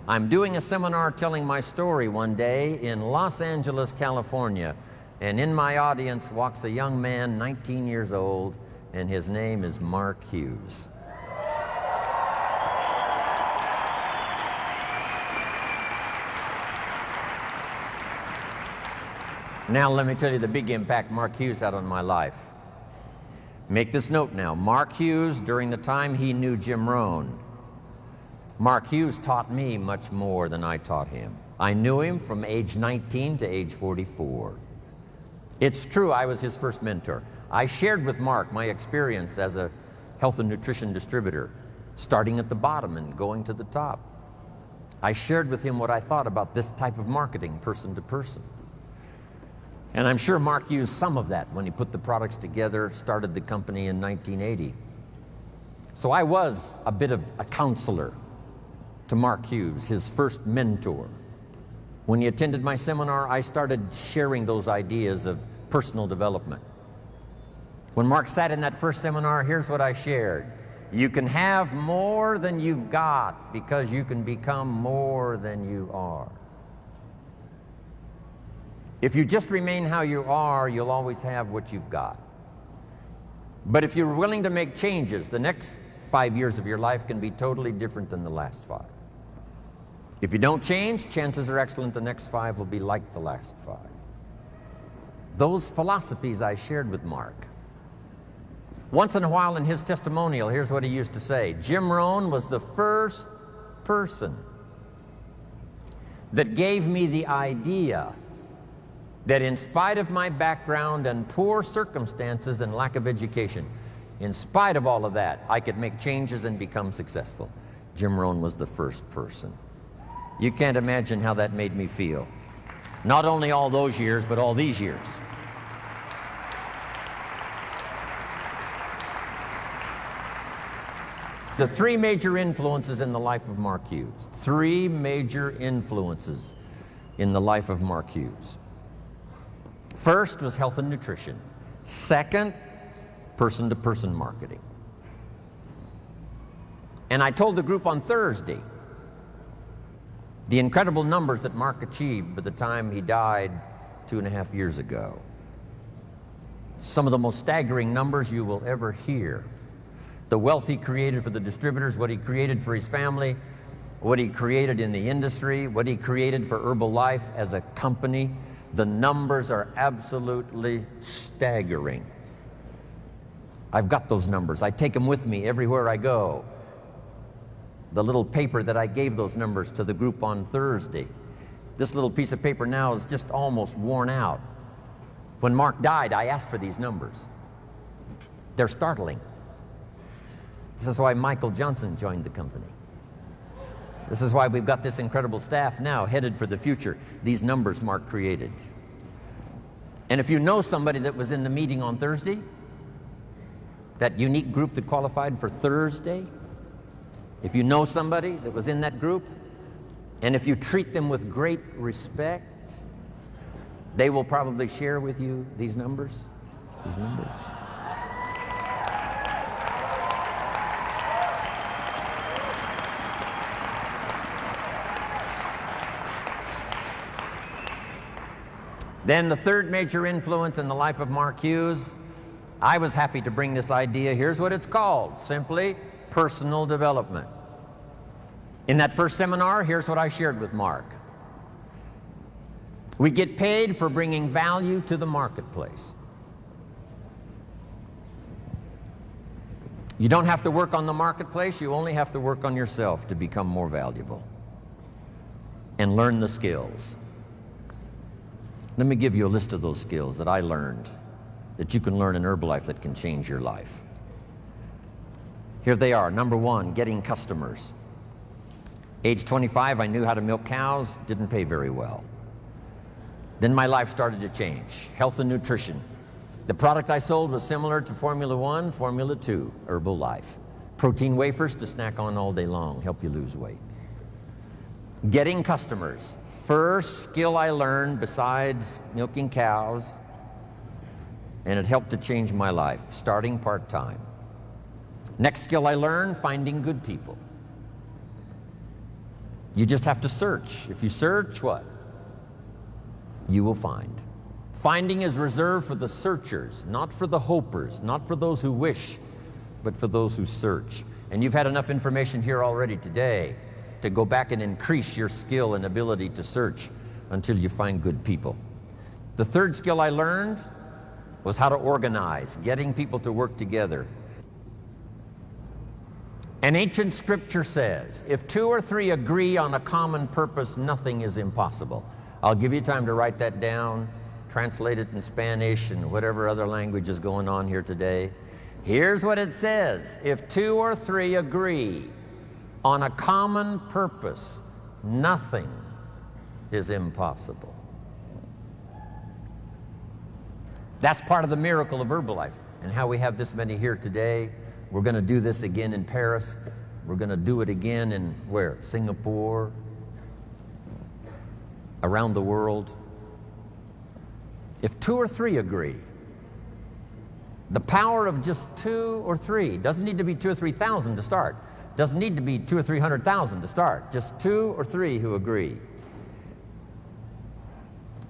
I'm doing a seminar telling my story one day in Los Angeles, California, and in my audience walks a young man, 19 years old, and his name is Mark Hughes. Now let me tell you the big impact Mark Hughes had on my life. Make this note now. Mark Hughes, during the time he knew Jim Rohn, Mark Hughes taught me much more than I taught him. I knew him from age 19 to age 44. It's true, I was his first mentor. I shared with Mark my experience as a health and nutrition distributor, starting at the bottom and going to the top. I shared with him what I thought about this type of marketing, person to person. And I'm sure Mark used some of that when he put the products together, started the company in 1980. So I was a bit of a counselor to Mark Hughes, his first mentor. When he attended my seminar, I started sharing those ideas of personal development. When Mark sat in that first seminar, here's what I shared. You can have more than you've got because you can become more than you are. If you just remain how you are, you'll always have what you've got. But if you're willing to make changes, the next 5 years of your life can be totally different than the last 5. If you don't change, chances are excellent the next 5 will be like the last 5. Those philosophies I shared with Mark. Once in a while in his testimonial, here's what he used to say. Jim Rohn was the first person that gave me the idea that in spite of my background and poor circumstances and lack of education, in spite of all of that, I could make changes and become successful. Jim Rohn was the first person. You can't imagine how that made me feel. Not only all those years, but all these years. The 3 major influences in the life of Mark Hughes. 3 major influences in the life of Mark Hughes. First was health and nutrition. Second, person-to-person marketing. And I told the group on Thursday the incredible numbers that Mark achieved by the time he died 2.5 years ago. Some of the most staggering numbers you will ever hear. The wealth he created for the distributors, what he created for his family, what he created in the industry, what he created for Herbalife as a company. The numbers are absolutely staggering. I've got those numbers. I take them with me everywhere I go. The little paper that I gave those numbers to the group on Thursday. This little piece of paper now is just almost worn out. When Mark died, I asked for these numbers. They're startling. This is why Michael Johnson joined the company. This is why we've got this incredible staff now headed for the future. These numbers Mark created. And if you know somebody that was in the meeting on Thursday, that unique group that qualified for Thursday, if you know somebody that was in that group, and if you treat them with great respect, they will probably share with you these numbers. These numbers. Then the third major influence in the life of Mark Hughes, I was happy to bring this idea. Here's what it's called, simply personal development. In that first seminar, here's what I shared with Mark. We get paid for bringing value to the marketplace. You don't have to work on the marketplace, you only have to work on yourself to become more valuable and learn the skills. Let me give you a list of those skills that I learned that you can learn in Herbalife that can change your life. Here they are. Number 1, getting customers. Age 25, I knew how to milk cows, didn't pay very well. Then my life started to change. Health and nutrition. The product I sold was similar to Formula 1, Formula 2, Herbalife. Protein wafers to snack on all day long, help you lose weight. Getting customers. First skill I learned besides milking cows, and it helped to change my life, starting part-time. Next skill I learned, finding good people. You just have to search. If you search, what? You will find. Finding is reserved for the searchers, not for the hopers, not for those who wish, but for those who search. And you've had enough information here already today to go back and increase your skill and ability to search until you find good people. The third skill I learned was how to organize, getting people to work together. An ancient scripture says, if two or three agree on a common purpose, nothing is impossible. I'll give you time to write that down, translate it in Spanish and whatever other language is going on here today. Here's what it says. If two or three agree on a common purpose, nothing is impossible. That's part of the miracle of Herbalife and how we have this many here today. We're going to do this again in Paris. We're going to do it again in where? Singapore, around the world. If two or three agree, the power of just two or three, doesn't need to be 2,000 or 3,000 to start. Doesn't need to be 200,000 or 300,000 to start. Just two or three who agree.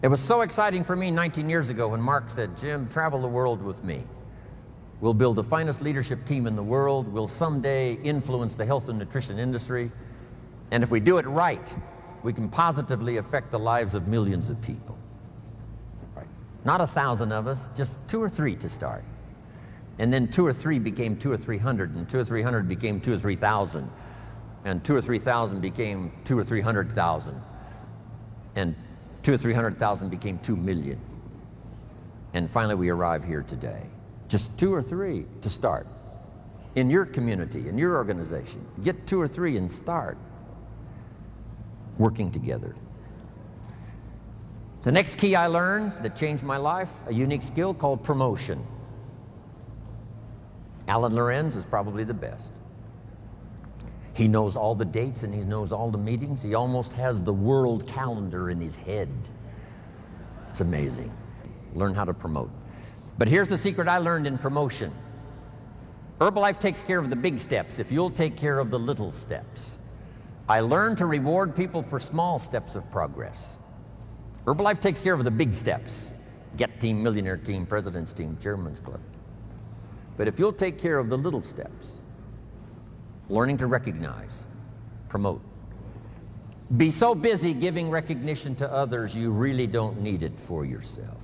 It was so exciting for me 19 years ago when Mark said, Jim, travel the world with me. We'll build the finest leadership team in the world. We'll someday influence the health and nutrition industry. And if we do it right, we can positively affect the lives of millions of people. Right. Not 1,000 of us, just 2 or 3 to start. And then 2 or 3 became 200 or 300, and 200 or 300 became 2,000 or 3,000, and 2,000 or 3,000 became 200 or 300,000, and 200 or 300,000 became 2 million. And finally we arrive here today. Just 2 or 3 to start. In your community, in your organization, get 2 or 3 and start working together. The next key I learned that changed my life, a unique skill called promotion. Alan Lorenz is probably the best. He knows all the dates and he knows all the meetings. He almost has the world calendar in his head. It's amazing. Learn how to promote. But here's the secret I learned in promotion. Herbalife takes care of the big steps if you'll take care of the little steps. I learned to reward people for small steps of progress. Herbalife takes care of the big steps. Get team, millionaire team, president's team, chairman's club. But if you'll take care of the little steps, learning to recognize, promote. Be so busy giving recognition to others, you really don't need it for yourself.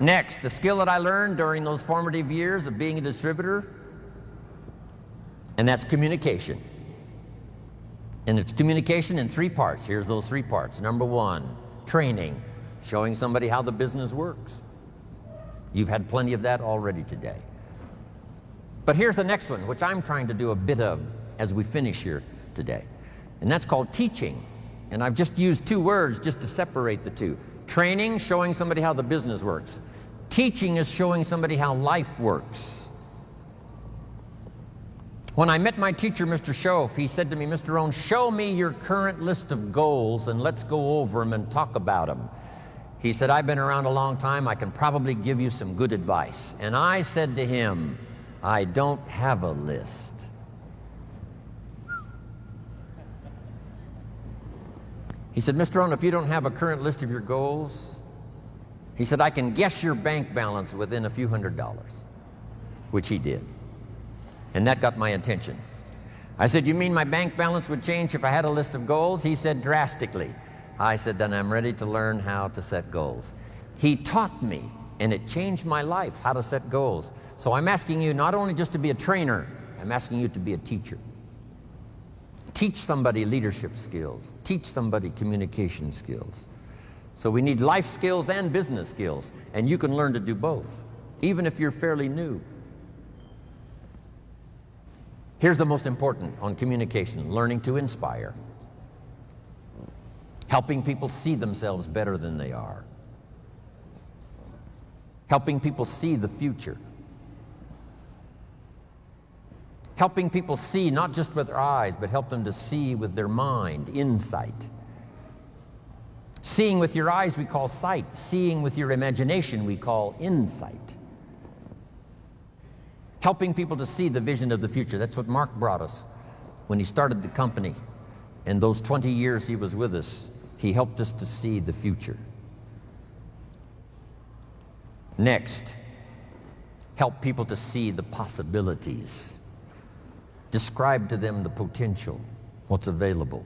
Next, the skill that I learned during those formative years of being a distributor, and that's communication. And it's communication in 3 parts. Here's those 3 parts. Number 1, training, showing somebody how the business works. You've had plenty of that already today. But here's the next one, which I'm trying to do a bit of as we finish here today. And that's called teaching. And I've just used 2 words just to separate the 2. Training, showing somebody how the business works. Teaching is showing somebody how life works. When I met my teacher, Mr. Schoaf, he said to me, Mr. ROHN, show me your current list of goals and let's go over them and talk about them. He said, I've been around a long time, I can probably give you some good advice. And I said to him, I don't have a list. He said, Mr. ROHN, if you don't have a current list of your goals, he said, I can guess your bank balance within a few $100s, which he did. And that got my attention. I said, you mean my bank balance would change if I had a list of goals? He said, drastically. I said, then I'm ready to learn how to set goals. He taught me, and it changed my life, how to set goals. So I'm asking you not only just to be a trainer, I'm asking you to be a teacher. Teach somebody leadership skills. Teach somebody communication skills. So we need life skills and business skills, and you can learn to do both, even if you're fairly new. Here's the most important on communication, learning to inspire. Helping people see themselves better than they are. Helping people see the future. Helping people see not just with their eyes, but help them to see with their mind, insight. Seeing with your eyes we call sight. Seeing with your imagination we call insight. helping people to see the vision of the future. That's what Mark brought us when he started the company. In those 20 years he was with us, he helped us to see the future. Next, help people to see the possibilities. Describe to them the potential, what's available,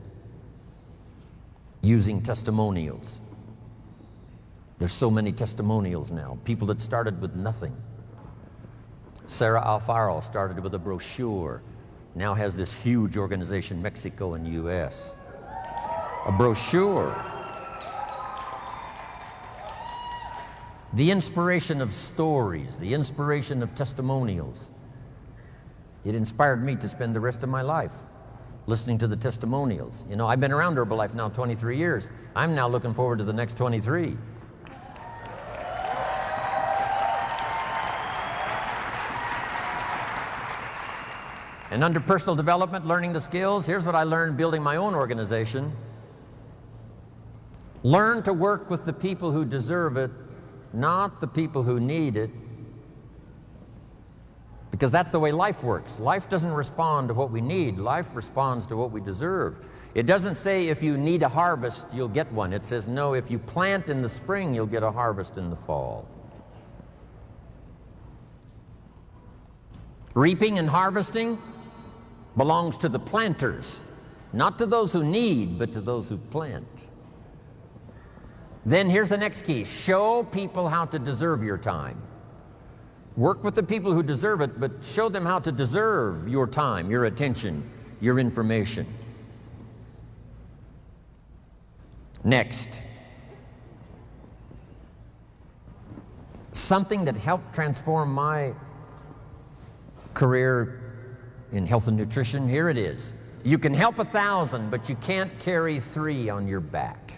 using testimonials. There's so many testimonials now, people that started with nothing. Sarah Alfaro started with a brochure, now has this huge organization, Mexico and US. A brochure. The inspiration of stories, the inspiration of testimonials. It inspired me to spend the rest of my life listening to the testimonials. You know, I've been around Herbalife now 23 years. I'm now looking forward to the next 23. And under personal development, learning the skills, here's what I learned building my own organization. Learn to work with the people who deserve it, not the people who need it. Because that's the way life works. Life doesn't respond to what we need. Life responds to what we deserve. It doesn't say if you need a harvest, you'll get one. It says, no, if you plant in the spring, you'll get a harvest in the fall. Reaping and harvesting belongs to the planters, not to those who need, but to those who plant. Then here's the next key. Show people how to deserve your time. Work with the people who deserve it, but show them how to deserve your time, your attention, your information. Next, something that helped transform my career in health and nutrition, here it is. You can help 1,000, but you can't carry 3 on your back.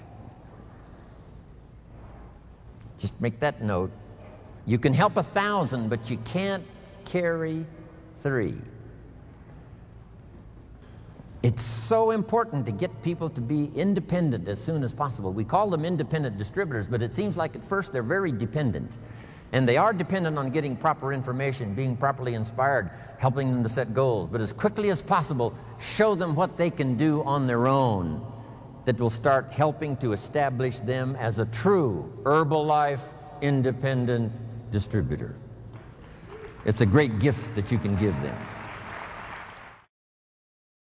Just make that note. You can help 1,000, but you can't carry 3. It's so important to get people to be independent as soon as possible. We call them independent distributors, but it seems like at first they're very dependent. And they are dependent on getting proper information, being properly inspired, helping them to set goals. But as quickly as possible, show them what they can do on their own that will start helping to establish them as a true Herbalife independent distributor. It's a great gift that you can give them.